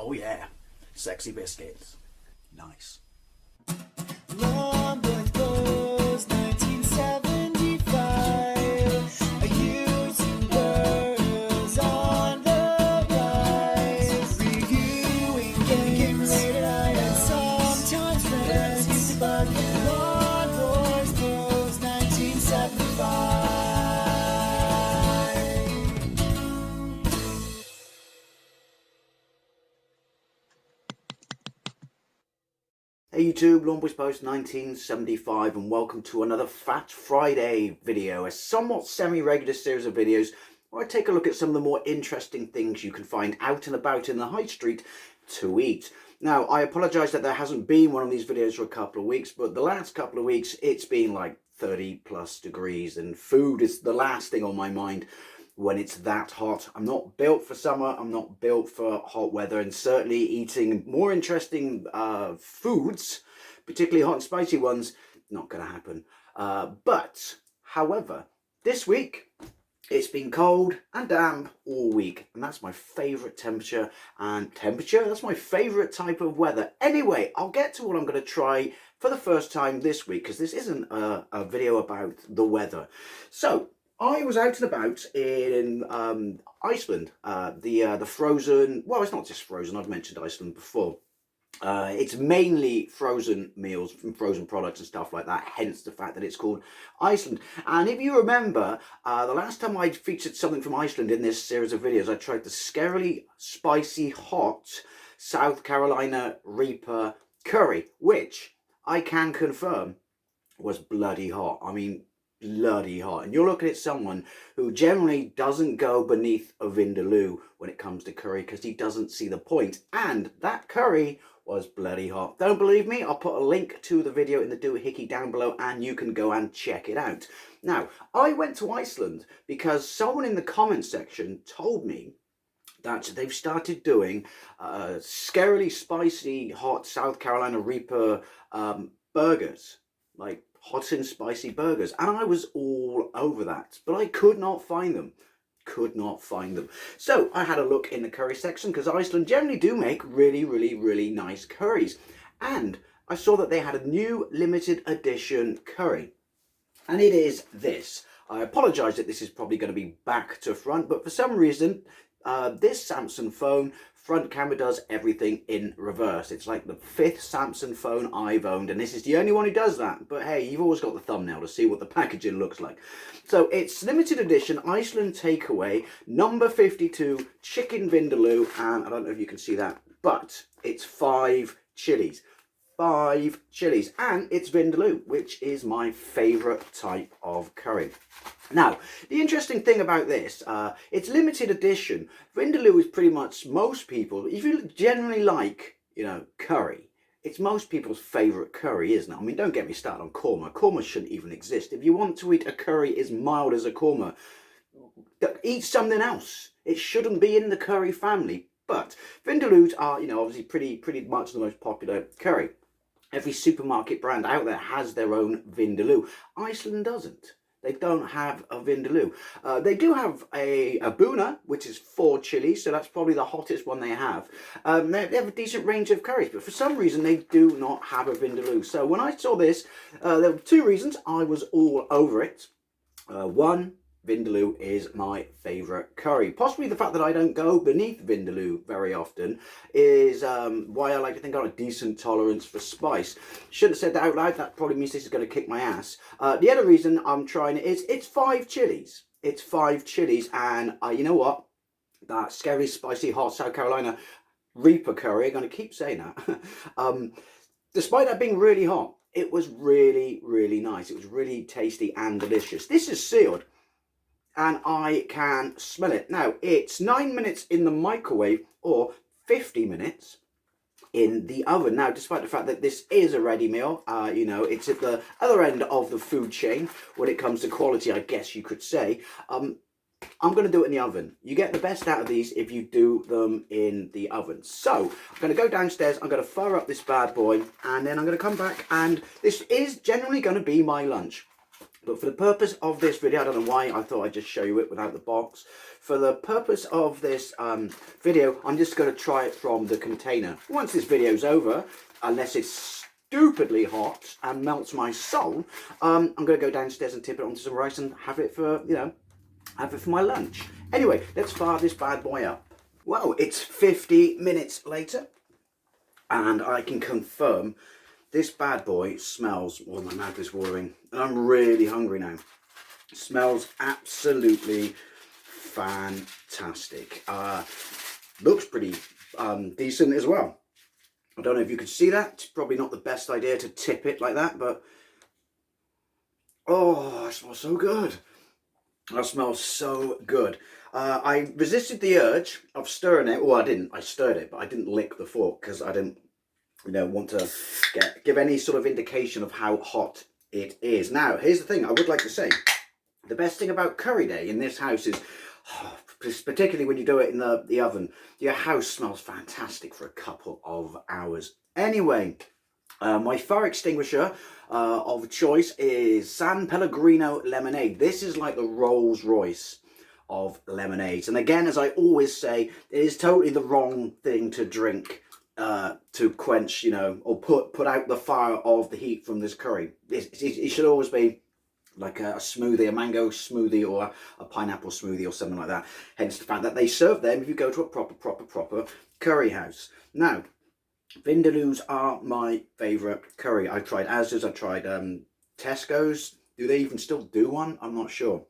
Oh yeah, sexy biscuits. Nice. Long boys blues, 1975. Using girls on the rise. Reviewing games late at night and sometimes friends used to bug. Long boys blues, 1975. Hey YouTube, Lawnboys Post 1975 and welcome to another Fat Friday video, a somewhat semi-regular series of videos where I take a look at some of the more interesting things you can find out and about in the high street to eat. Now, I apologise that there hasn't been one of these videos for a couple of weeks, but the last couple of weeks it's been like 30 plus degrees and food is the last thing on my mind when it's that hot. I'm not built for summer, I'm not built for hot weather, and certainly eating more interesting foods, particularly hot and spicy ones, not going to happen. However, this week it's been cold and damp all week, and that's my favourite temperature, that's my favourite type of weather. Anyway, I'll get to what I'm going to try for the first time this week, because this isn't a video about the weather. So, I was out and about in Iceland, the frozen, well, it's not just frozen, I've mentioned Iceland before. It's mainly frozen meals from frozen products and stuff like that, hence the fact that it's called Iceland. And if you remember, the last time I featured something from Iceland in this series of videos, I tried the Scarily spicy hot South Carolina Reaper curry, which I can confirm was bloody hot. I mean, bloody hot. And you're looking at someone who generally doesn't go beneath a Vindaloo when it comes to curry because he doesn't see the point. And that curry was bloody hot. Don't believe me? I'll put a link to the video in the doohickey down below and you can go and check it out. Now, I went to Iceland because someone in the comments section told me that they've started doing scarily spicy hot South Carolina Reaper burgers, like hot and spicy burgers, and I was all over that, but I could not find them. So I had a look in the curry section because Iceland generally do make really nice curries, and I saw that they had a new limited edition curry, and it is this. I apologise that this is probably going to be back to front, but for some reason this Samsung phone front camera does everything in reverse. It's like the 5th Samsung phone I've owned, and this is the only one who does that. But hey, you've always got the thumbnail to see what the packaging looks like. So it's limited edition Iceland takeaway number 52 Chicken Vindaloo, and I don't know if you can see that, but it's 5 chilies. 5 chilies, and it's Vindaloo, which is my favourite type of curry. Now, the interesting thing about this, it's limited edition. Vindaloo is pretty much most people, if you generally like, curry, it's most people's favourite curry, isn't it? I mean, don't get me started on korma. Korma shouldn't even exist. If you want to eat a curry as mild as a korma, eat something else. It shouldn't be in the curry family. But Vindaloos are, obviously pretty much the most popular curry. Every supermarket brand out there has their own Vindaloo. Iceland doesn't. They don't have a Vindaloo. They do have a Buna, which is 4 chilies, so that's probably the hottest one they have. They have a decent range of curries, but for some reason they do not have a Vindaloo. So when I saw this, there were 2 reasons I was all over it. One, Vindaloo is my favourite curry. Possibly the fact that I don't go beneath Vindaloo very often is why I like to think I have a decent tolerance for spice. Shouldn't have said that out loud, that probably means this is going to kick my ass. The other reason I'm trying it is it's 5 chilies. It's 5 chilies, and you know what? That scary, spicy, hot South Carolina Reaper curry, I'm going to keep saying that. Despite that being really hot, it was really nice. It was really tasty and delicious. This is sealed, and I can smell it. Now, it's 9 minutes in the microwave or 50 minutes in the oven. Now, despite the fact that this is a ready meal, it's at the other end of the food chain when it comes to quality, I guess you could say. I'm going to do it in the oven. You get the best out of these if you do them in the oven. So, I'm going to go downstairs, I'm going to fire up this bad boy, and then I'm going to come back, and this is generally going to be my lunch. But for the purpose of this video, I don't know why I thought I'd just show you it without the box. For the purpose of this video, I'm just going to try it from the container. Once this video's over, unless it's stupidly hot and melts my soul, I'm going to go downstairs and tip it onto some rice and have it for, you know, have it for my lunch. Anyway, let's fire this bad boy up. Well, it's 50 minutes later, and I can confirm this bad boy smells, well, my mouth is watering, and I'm really hungry now. It smells absolutely fantastic. Looks pretty decent as well. I don't know if you could see that. It's probably not the best idea to tip it like that, but oh, it smells so good. That smells so good. I resisted the urge of stirring it. Well, I didn't. I stirred it, but I didn't lick the fork because I didn't, you know, want to give any sort of indication of how hot it is. Now, here's the thing I would like to say. The best thing about curry day in this house is, particularly when you do it in the oven, your house smells fantastic for a couple of hours. Anyway, my fire extinguisher of choice is San Pellegrino lemonade. This is like the Rolls Royce of lemonades. And again, as I always say, it is totally the wrong thing to drink to quench, you know, or put out the fire of the heat from this curry. It should always be like a smoothie, a mango smoothie or a pineapple smoothie or something like that. Hence the fact that they serve them if you go to a proper curry house. Now, Vindaloos are my favourite curry. I've tried Asda's, I've tried Tesco's. Do they even still do one? I'm not sure.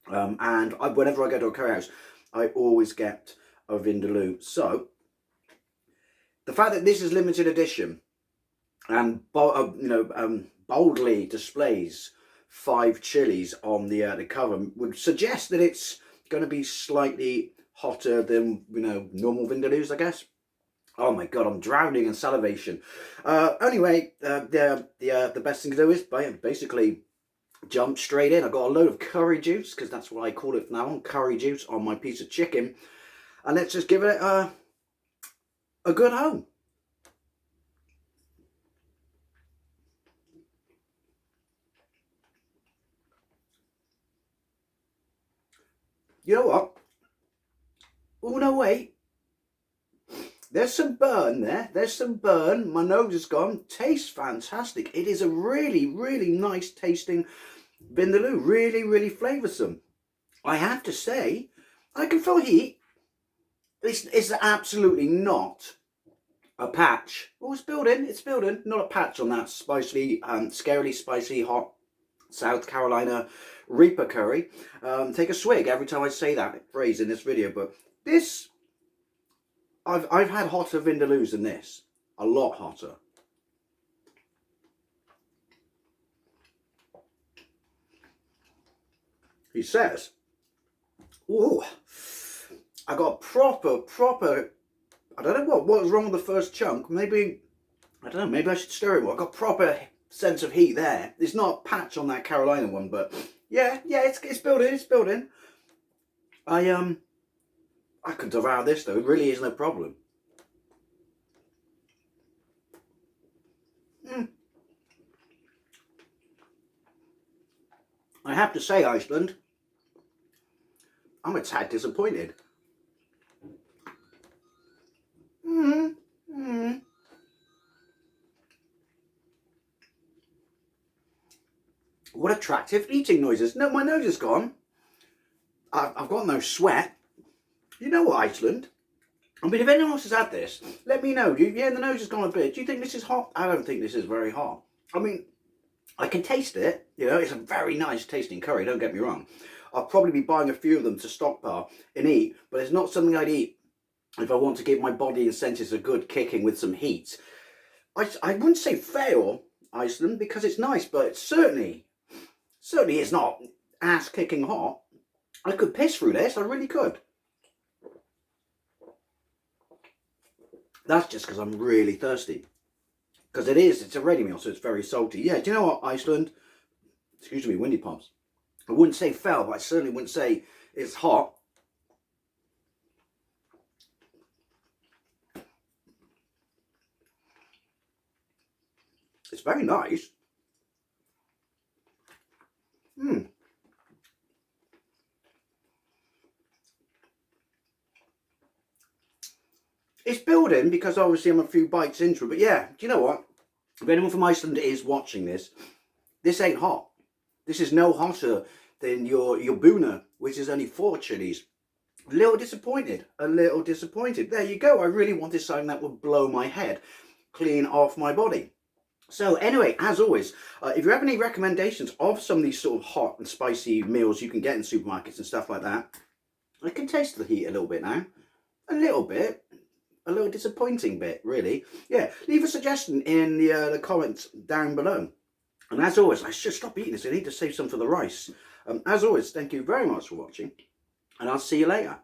Whenever I go to a curry house, I always get a Vindaloo. So, the fact that this is limited edition and boldly displays 5 chilies on the cover would suggest that it's going to be slightly hotter than, you know, normal Vindaloos, I guess. Oh my god, I'm drowning in salivation. Anyway, the best thing to do is basically jump straight in. I got a load of curry juice, because that's what I call it now, curry juice on my piece of chicken, and let's just give it a good home. You know what? Oh no, wait. There's some burn there. There's some burn. My nose is gone. Tastes fantastic. It is a really, really nice tasting Vindaloo. Really, really flavoursome. I have to say, I can feel heat. It's absolutely not a patch. Oh, it's building. It's building. Not a patch on that spicily, scarily spicy, hot South Carolina Reaper curry. Take a swig every time I say that phrase in this video, but this, I've had hotter Vindaloos than this. A lot hotter. He says, oh, I got proper, I don't know what was wrong with the first chunk. Maybe, I don't know, maybe I should stir it more. I got proper sense of heat there. It's not a patch on that Carolina one, but yeah, it's building, it's building. I could devour this though, it really isn't a problem. I have to say, Iceland, I'm a tad disappointed. What attractive eating noises. No, my nose is gone. I've got no sweat. You know what, Iceland? I mean, if anyone else has had this, let me know. Yeah, the nose has gone a bit. Do you think this is hot? I don't think this is very hot. I mean, I can taste it. You know, it's a very nice tasting curry, don't get me wrong. I'll probably be buying a few of them to stockpile and eat, but it's not something I'd eat if I want to give my body and senses a good kicking with some heat. I wouldn't say fail, Iceland, because it's nice, but it's certainly it's not ass-kicking hot. I could piss through this, I really could. That's just because I'm really thirsty. Because it's a ready meal, so it's very salty. Yeah, do you know what, Iceland? Excuse me, windy pops. I wouldn't say fell, but I certainly wouldn't say it's hot. It's very nice. It's building because obviously I'm a few bites into it. But yeah, do you know what? If anyone from Iceland is watching this, this ain't hot. This is no hotter than your Buna, which is only 4 chilies. A little disappointed. A little disappointed. There you go. I really wanted something that would blow my head clean off my body. So anyway, as always, if you have any recommendations of some of these sort of hot and spicy meals you can get in supermarkets and stuff like that, I can taste the heat a little bit now. A little bit. A little disappointing bit, really. Yeah, leave a suggestion in the comments down below. And as always, I should stop eating this. I need to save some for the rice. As always, thank you very much for watching. And I'll see you later.